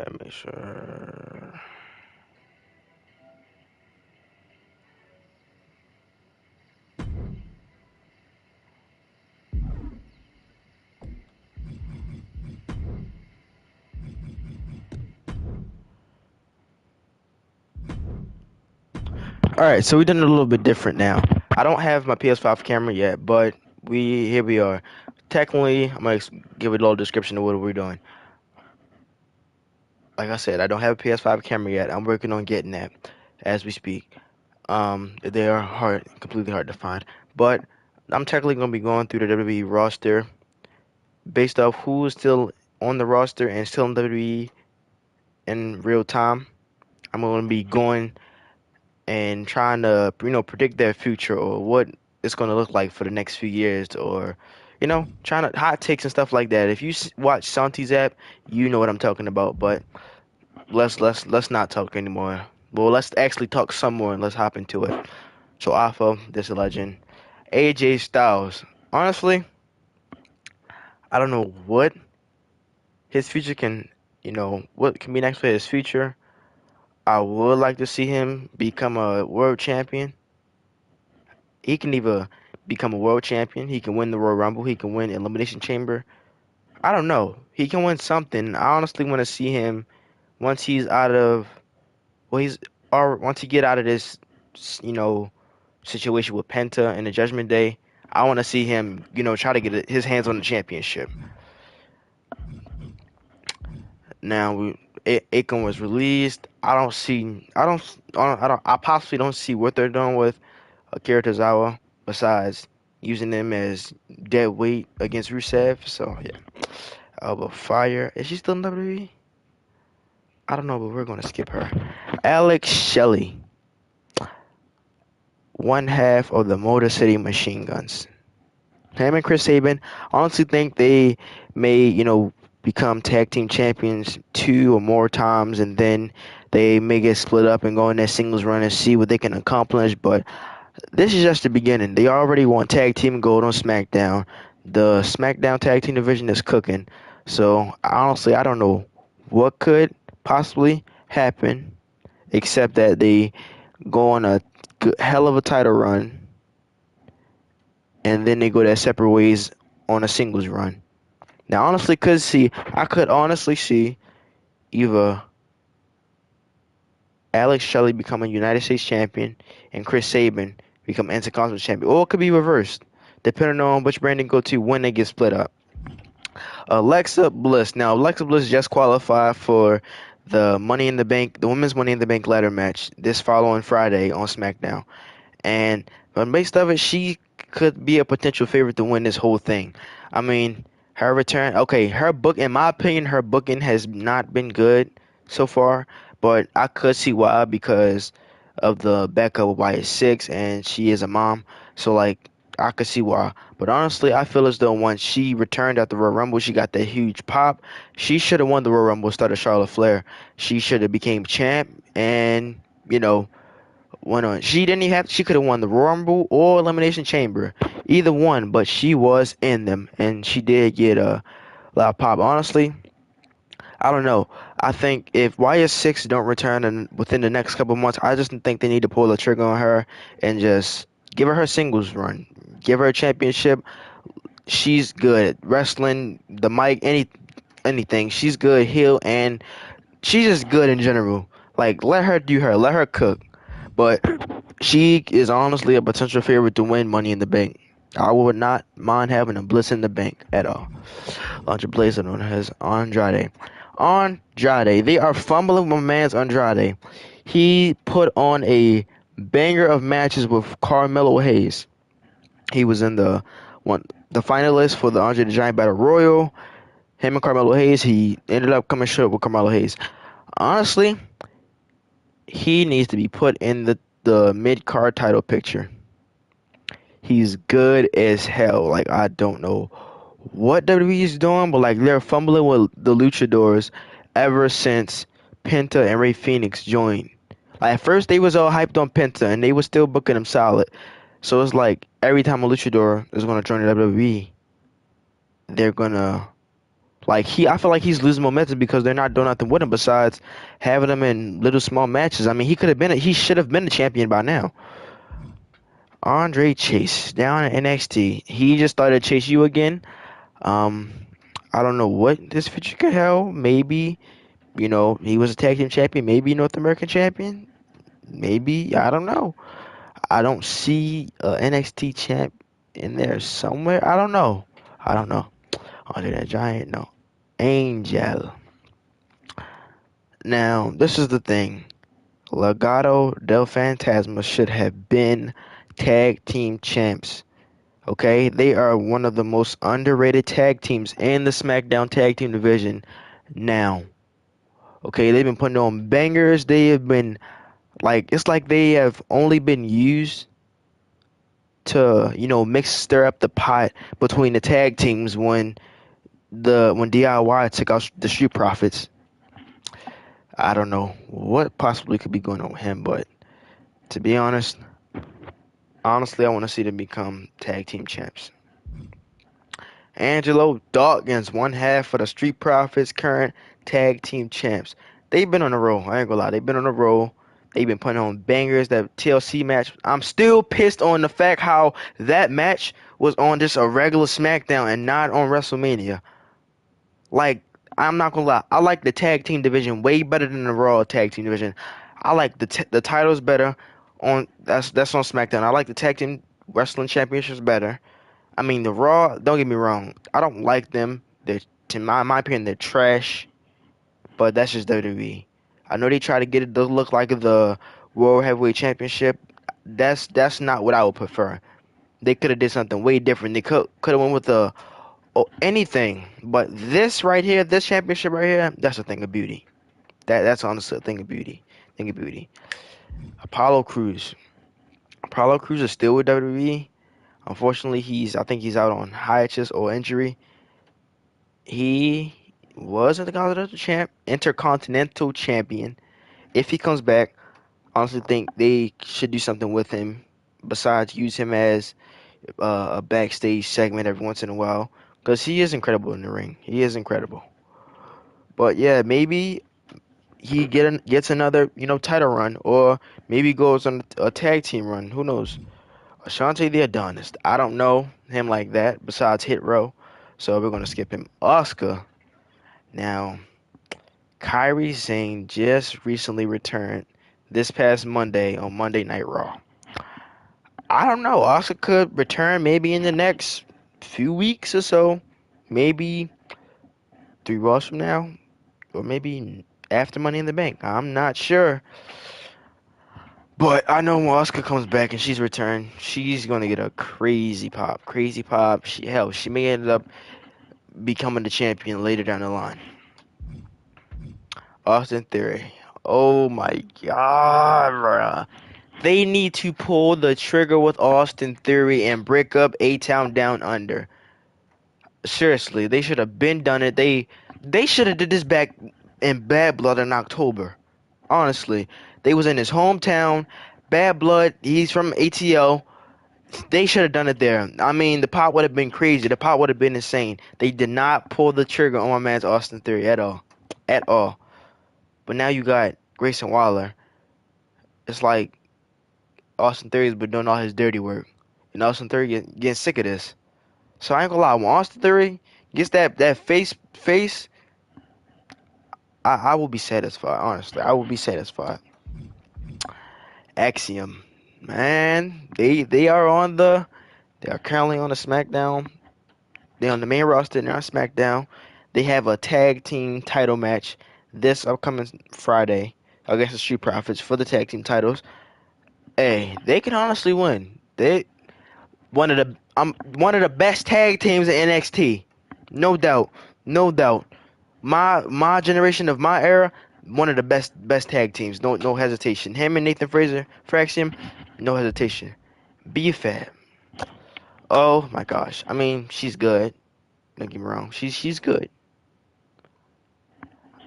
Let me make sure. All right, so we done it a little bit different now. I don't have my PS5 camera yet, but we here we are. Technically, I'm gonna give a little description of what we're doing. Like I said, I don't have a PS5 camera yet. I'm working on getting that as we speak. They are hard, completely hard to find. But I'm technically gonna be going through the WWE roster based off who is still on the roster and still in WWE in real time. I'm gonna be going and trying to predict their future or what it's going to look like for the next few years, or trying to hot takes and stuff like that. If you watch Santi's app, you know what I'm talking about. But let's not talk anymore. Well, let's actually talk some more and let's hop into it. So Alpha, this legend, AJ Styles. Honestly, I don't know what his future can, what can be next for his future. I would like to see him become a world champion. He can either become a world champion, he can win the Royal Rumble, he can win Elimination Chamber. I don't know. He can win something. I honestly want to see him once he's out of he's or once he get out of this you know situation with Penta and the Judgment Day. I want to see him, try to get his hands on the championship. Now, Akon was released. I possibly don't see what they're doing with Akira Tozawa besides using them as dead weight against Rusev. So yeah, Alba Fire. Is she still in WWE? I don't know, but we're gonna skip her. Alex Shelley, one half of the Motor City Machine Guns. Him and Chris Sabin, honestly think they may, become tag team champions two or more times, and then they may get split up and go in their singles run and see what they can accomplish. But this is just the beginning. They already won tag team gold on SmackDown. The SmackDown tag team division is cooking. So honestly, I don't know what could possibly happen, except that they go on a hell of a title run, and then they go their separate ways on a singles run. Now, honestly, I could honestly see either Alex Shelley become a United States champion and Chris Sabin become Intercontinental champion, or it could be reversed, depending on which brand they go to when they get split up. Alexa Bliss. Now, Alexa Bliss just qualified for the the Women's Money in the Bank ladder match this following Friday on SmackDown. And based of it, she could be a potential favorite to win this whole thing. I mean, her return, okay, in my opinion, her booking has not been good so far, but I could see why because of the backup of Wyatt Six, and she is a mom, so like I could see why. But honestly, I feel as though once she returned at the Royal Rumble, she got that huge pop. She should have won the Royal Rumble instead of Charlotte Flair. She should have became champ, and went on. She could have won the Royal Rumble or Elimination Chamber, either one, but she was in them, and she did get a lot of pop. Honestly, I don't know. I think if YS6 don't return within the next couple months, I just think they need to pull the trigger on her and just give her singles run, give her a championship. She's good at wrestling, the mic, anything. She's good heel, and she's just good in general. Like, let her do her, let her cook. But she is honestly a potential favorite to win Money in the Bank. I would not mind having a Bliss in the Bank at all. Launch a Blazer known as Andrade. Andrade. They are fumbling my man's Andrade. He put on a banger of matches with Carmelo Hayes. He was in the finalist for the Andre the Giant Battle Royal. Him and Carmelo Hayes. He ended up coming short with Carmelo Hayes. Honestly, he needs to be put in the mid card title picture. He's good as hell. Like, I don't know what WWE is doing, but like they're fumbling with the luchadors ever since Penta and Rey Fenix joined. Like, at first they was all hyped on Penta and they was still booking him solid. So it's like every time a luchador is gonna join the WWE, they're gonna Like I feel like he's losing momentum because they're not doing nothing with him besides having him in little small matches. I mean, he should have been the champion by now. Andre Chase down at NXT. He just started to chase you again. Um, I don't know what this future could hold. Maybe, he was a tag team champion. Maybe North American champion. Maybe, I don't know. I don't see a NXT champ in there somewhere. I don't know. I don't know. Andre the Giant, no. Angel. Now, this is the thing. Legado del Fantasma should have been tag team champs. Okay? They are one of the most underrated tag teams in the SmackDown tag team division now. Okay? They've been putting on bangers. They have been it's like they have only been used to, stir up the pot between the tag teams when DIY took out the Street Profits. I don't know what possibly could be going on with him, but to be honestly, I want to see them become tag team champs. Angelo Dawkins, one half of the Street Profits, current tag team champs. They've been on a roll. I ain't gonna lie, they've been on a roll. They've been putting on bangers. That TLC match, I'm still pissed on the fact how that match was on just a regular SmackDown and not on WrestleMania. Like, I'm not gonna lie, I like the tag team division way better than the Raw tag team division. I like the titles better on that's on SmackDown. I like the tag team wrestling championships better. I mean, the Raw, don't get me wrong, I don't like them. They're, to my opinion, they're trash, but that's just WWE. I know they try to get it to look like the World Heavyweight Championship. That's not what I would prefer. They could have did something way different. They could have went with anything, but this right here, this championship right here, that's a thing of beauty. That's honestly a thing of beauty. Thing of beauty. Apollo Crews. Apollo Crews is still with WWE. Unfortunately, I think he's out on hiatus or injury. He was Intercontinental champion. If he comes back, I honestly think they should do something with him besides use him as a backstage segment every once in a while because he is incredible in the ring. He is incredible. But yeah, maybe he gets another title run, or maybe goes on a tag team run. Who knows? Ashante the Adonis. I don't know him like that. Besides Hit Row, so we're gonna skip him. Oscar. Now, Kairi Sane just recently returned this past Monday on Monday Night Raw. I don't know. Oscar could return maybe in the next few weeks or so, maybe 3 Raws from now, or maybe after Money in the Bank. I'm not sure. But I know when Oscar comes back and she's returned, she's gonna get a crazy pop. Crazy pop. She may end up becoming the champion later down the line. Austin Theory. Oh my god, bruh. They need to pull the trigger with Austin Theory and break up A-Town Down Under. Seriously, they should have been done it. They should have did this back in Bad Blood in October. Honestly, they was in his hometown. Bad Blood. He's from ATL. They should have done it there. I mean, the pop would have been crazy. The pop would have been insane. They did not pull the trigger on my man's Austin Theory at all. At all. But now you got Grayson Waller. It's like Austin Theory's been doing all his dirty work. And Austin Theory getting sick of this. So I ain't gonna lie. When Austin Theory gets that face, I will be satisfied. Honestly, I will be satisfied. Axiom. Man, they are currently on the SmackDown. They're on the main roster. They're on SmackDown. They have a tag team title match this upcoming Friday against the Street Profits for the tag team titles. Hey, they can honestly win. They one of the best tag teams in NXT. No doubt. No doubt. My generation of my era, one of the best tag teams. No hesitation. Him and Nathan Fraser, Fraxium, no hesitation. B-Fab. Oh my gosh. I mean, she's good. Don't get me wrong. She's good.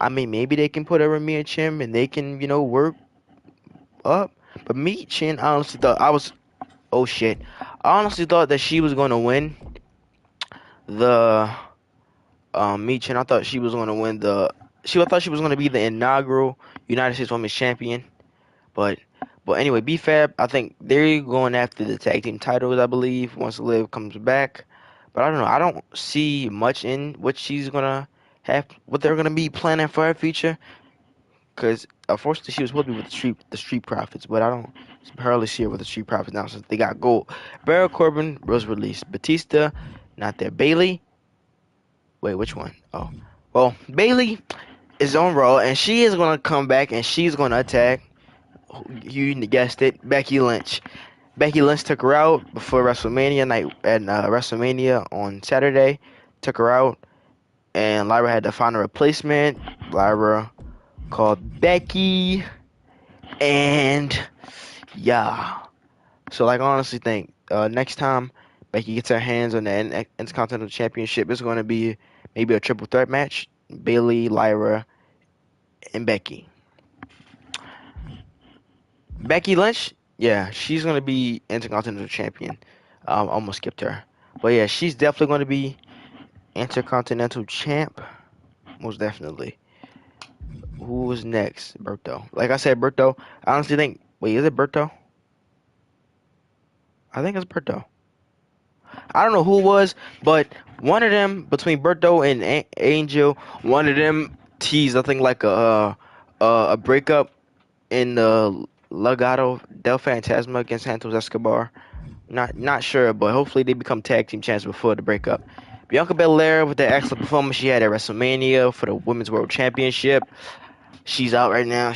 I mean, maybe they can put her with me and Chim and they can, work up. But me, Chin, I honestly thought oh shit. I honestly thought that she was gonna win the Meech, and I thought she was going to win I thought she was going to be the inaugural United States Women's Champion. But anyway, BFAB, I think they're going after the tag team titles, I believe, once Liv comes back. But I don't know. I don't see much in what she's gonna have, what they're gonna be planning for her future. Because unfortunately, she was supposed to be with the Street Profits, but I don't hardly see her with the Street Profits now since they got gold. Baron Corbin was released. Batista, not there. Bailey, wait, which one? Oh, well, Bailey is on Raw, and she is gonna come back and she's gonna attack. You guessed it, Becky Lynch. Becky Lynch took her out before WrestleMania night at WrestleMania on Saturday. Took her out, and Lyra had to find a replacement. Lyra called Becky, and yeah. So like, I honestly think next time Becky gets her hands on the Intercontinental Championship, it's going to be maybe a triple threat match: Bayley, Lyra, and Becky. Becky Lynch, yeah, she's gonna be Intercontinental Champion. Almost skipped her, but yeah, she's definitely gonna be Intercontinental Champ, most definitely. Who was next? Berto. Like I said, Berto. I honestly think. Wait, is it Berto? I think it's Berto. I don't know who it was, but one of them between Berto and Angel, one of them teased, I think, like a breakup in the Legado del Fantasma against Santos Escobar. Not sure, but hopefully they become tag team champs before the breakup. Bianca Belair with the excellent performance she had at WrestleMania for the Women's World Championship. She's out right now.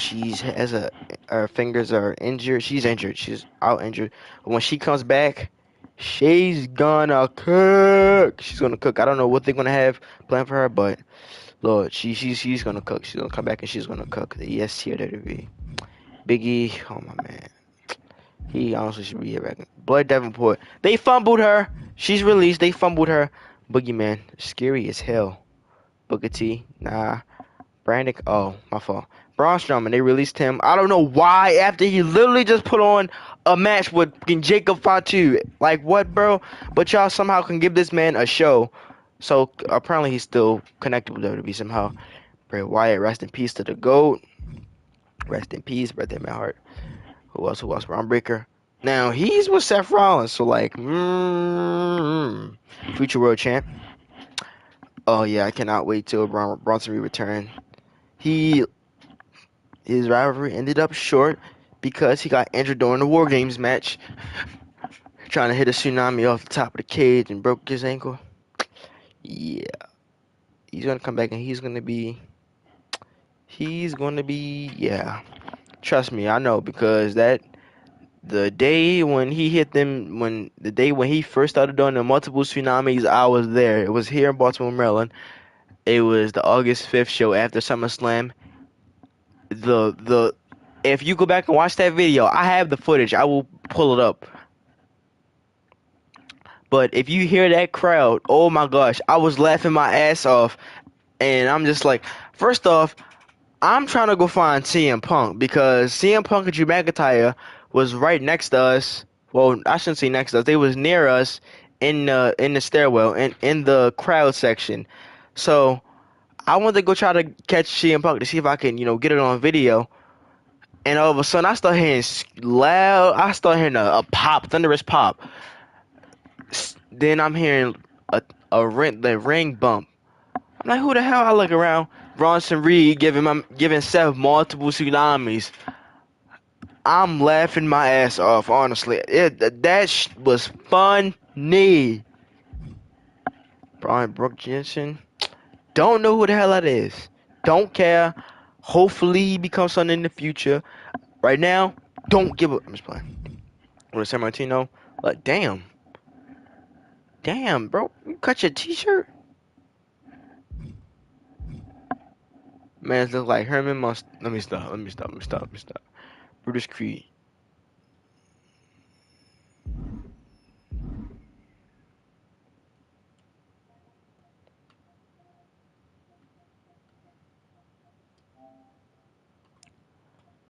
Her fingers are injured. She's injured. She's out injured. But when she comes back, she's gonna cook. She's gonna cook. I don't know what they're gonna have planned for her, but Lord, she's gonna cook. She's gonna come back and she's gonna cook. The EST or WWE. Biggie, oh my man. He honestly should be here back. Blair Davenport. They fumbled her. She's released. They fumbled her. Boogeyman. Scary as hell. Booker T. Nah. Brandon. Oh, my fault. Braun Strowman. They released him. I don't know why. After he literally just put on a match with Jacob Fatu. Like, what, bro? But y'all somehow can give this man a show. So, apparently he's still connected with WWE somehow. Bray Wyatt. Rest in peace to the GOAT. Rest in peace. Bret Hart. Hart. Who else? Braun Breaker. Now, he's with Seth Rollins, so like, future world champ. Oh yeah, I cannot wait till Bronson return. His rivalry ended up short because he got injured during the War Games match, trying to hit a tsunami off the top of the cage and broke his ankle. Yeah, he's gonna come back and he's gonna be, yeah. Trust me, I know because the day when he hit them, the day when he first started doing the multiple tsunamis, I was there. It was here in Baltimore, Maryland. It was the August 5th show after SummerSlam. If you go back and watch that video, I have the footage. I will pull it up. But if you hear that crowd, oh my gosh, I was laughing my ass off. And I'm just like, first off, I'm trying to go find CM Punk because CM Punk and Drew McIntyre was right next to us. Well, I shouldn't say next to us. They was near us in the stairwell and in the crowd section. So I wanted to go try to catch CM Punk to see if I can, get it on video. And all of a sudden, I start hearing loud. I start hearing a pop, thunderous pop. Then I'm hearing the ring bump. I'm like, who the hell? I look around. Bronson Reed giving Seth multiple tsunamis. I'm laughing my ass off, honestly. That was funny. Brian Brooke Jensen. Don't know who the hell that is. Don't care. Hopefully he becomes something in the future. Right now, don't give a... I'm just playing. With San Martino. Like, damn. Damn, bro. You cut your t-shirt? Man, it looks like Herman must... Let me stop. Brutus Creed.